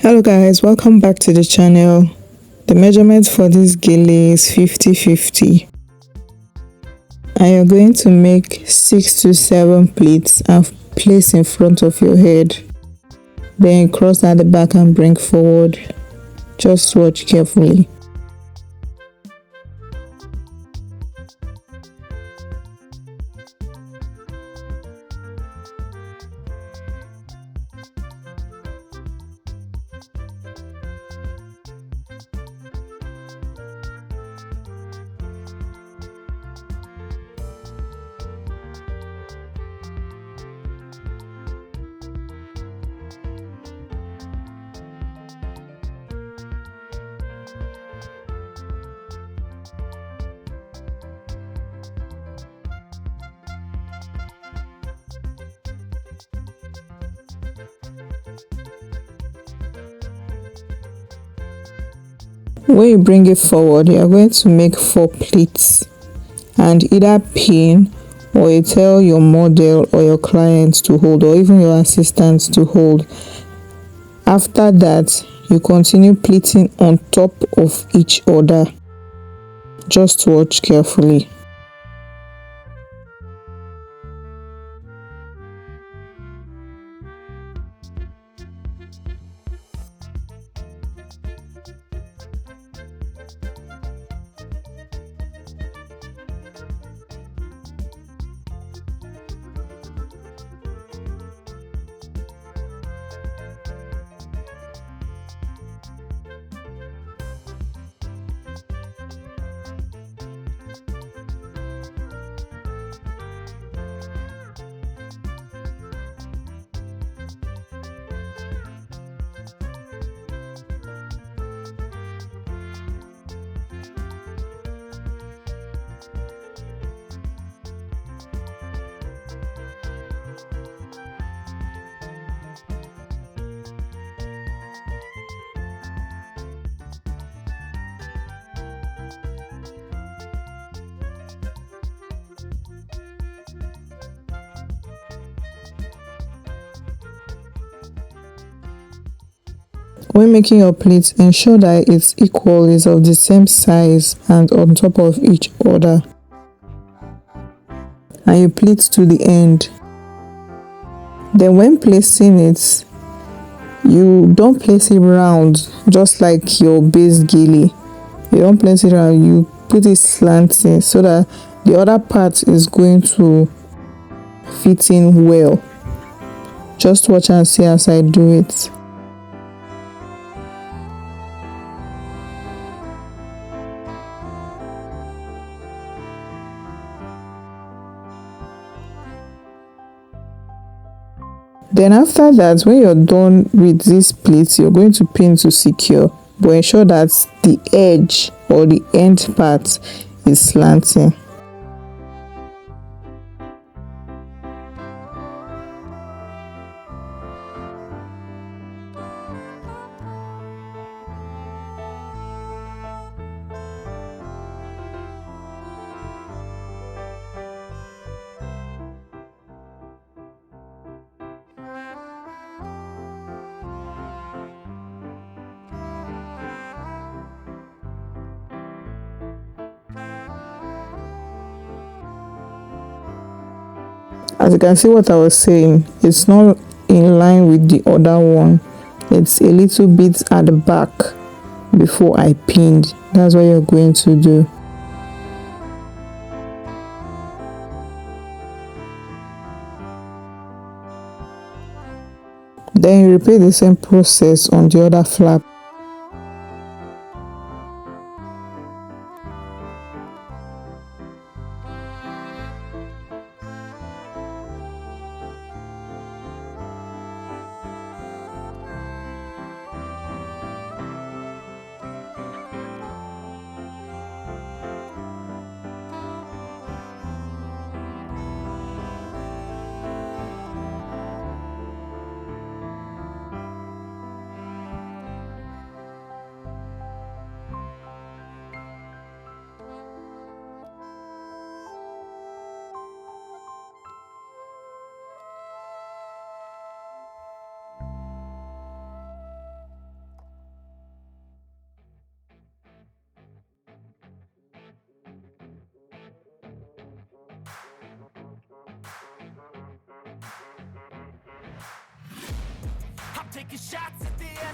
Hello guys, welcome back to the channel. The measurement for this gele is 50-50 and you're going to make 6 to 7 pleats and place in front of your head. Then cross at the back and bring forward. Just watch carefully. When you bring it forward, you are going to make 4 pleats and either pin or you tell your model or your client to hold, or even your assistant to hold. After that, you continue pleating on top of each other. Just watch carefully. When making your pleats, ensure that it's equal, is of the same size and on top of each other. And you pleat to the end. Then when placing it, you don't place it round just like your base gele. You don't place it round, you put it slanting so that the other part is going to fit in well. Just watch and see as I do it. Then after that, when you're done with these pleats, you're going to pin to secure, but ensure that the edge or the end part is slanting. As you can see, what I was saying, it's not in line with the other one. It's a little bit at the back before I pinned. That's what you're going to do. Then you repeat the same process on the other flap.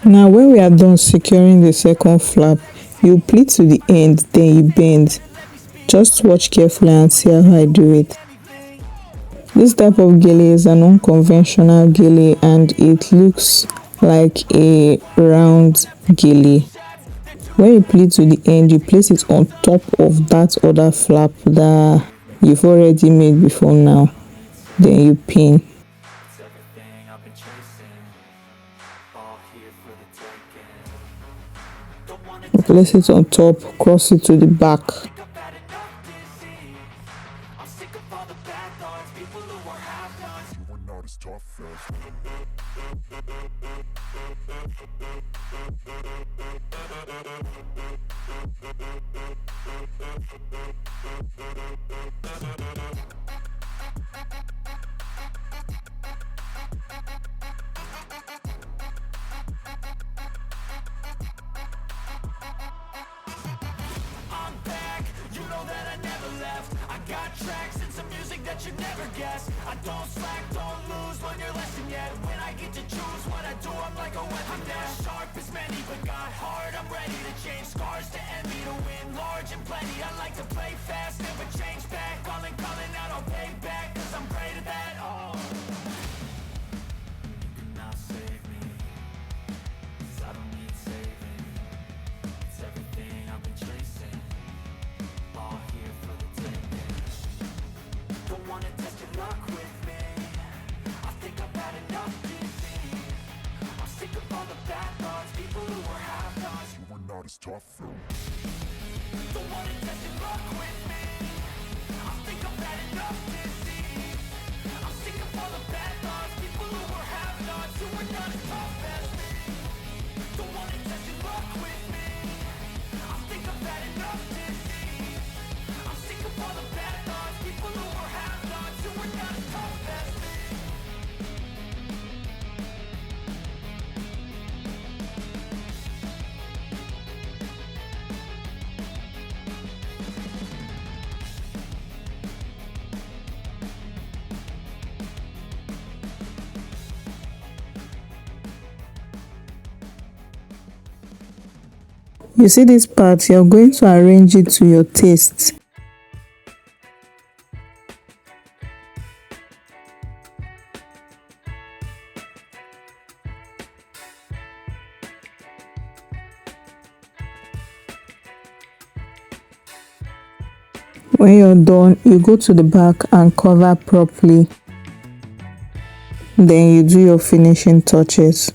Now when we are done securing the second flap, you pleat to the end, then you bend. Just watch carefully and see how I do it. This type of gele is an unconventional gele and it looks like a round gele. When you pleat to the end, you place it on top of that other flap that you've already made before now. Then you pin. Place it on top, cross it to the back. You never guess. I don't slack, don't lose, learn your lesson yet. When I get to choose what I do, I'm like a weapon. I'm not sharp as many, but got heart. I'm ready to change scars to envy, to win large and plenty. I like to play fast, never change back. Calling out, I'll pay back, cause I'm great at that. Oh, you cannot save me, cause I don't need saving. It's everything I've been chasing, all here for the taking. Don't wanna test your luck with me, I think I've had enough defeat. I'm sick of all the bad thoughts, people who were half-nots. You were not as tough though. Don't wanna test your luck with me, I think I've had enough defeat. I'm sick of all the bad thoughts, people who were half-nots, who were not as tough as me. Don't wanna test your luck with me, I think I've had enough defeat. I'm sick of all the bad thoughts, people who were half-nots, who were not as tough as me. You see this part, you're going to arrange it to your taste. When you're done, you go to the back and cover properly. Then you do your finishing touches.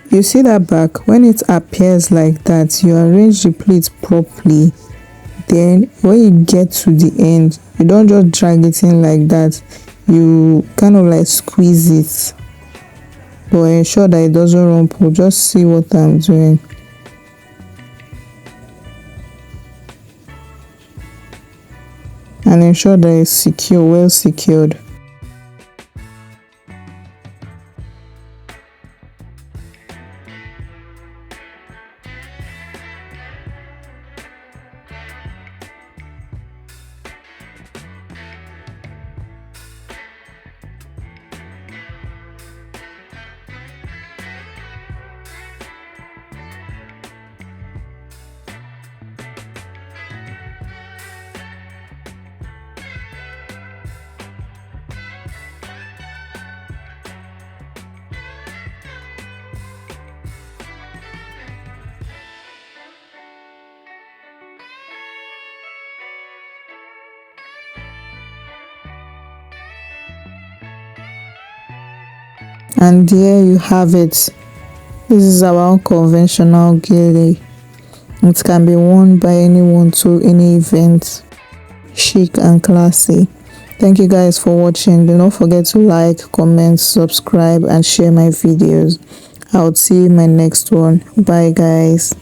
You see that back, when it appears like that, you arrange the plate properly. Then when you get to the end, you don't just drag it in like that, you kind of like squeeze it, but ensure that it doesn't rumple. Just see what I'm doing. And ensure that it's secure, well secured. And there you have it. This is our unconventional gele. It can be worn by anyone to any event. Chic and classy. Thank you guys for watching. Do not forget to like, comment, subscribe and share my videos. I'll see you in my next one. Bye guys.